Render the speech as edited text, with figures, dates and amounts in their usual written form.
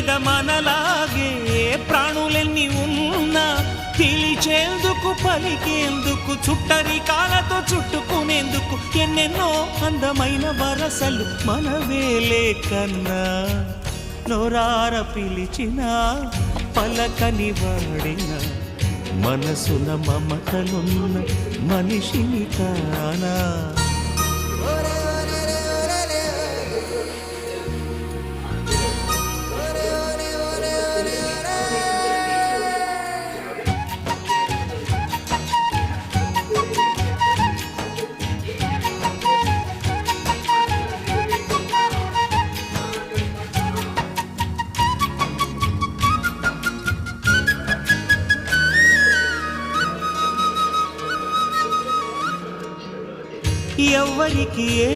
మీద మనలాగే ప్రాణులెన్ని ఉన్నా పిలిచేందుకు పలికేందుకు చుట్టరికాలతో చుట్టుకునేందుకు ఎన్నెన్నో అందమైన వరసలు మనవేలే కన్నా నోరార పిలిచిన పలకని వాడిన మనసున మమతలున్న మనిషిని కానా ఎవ్వరికి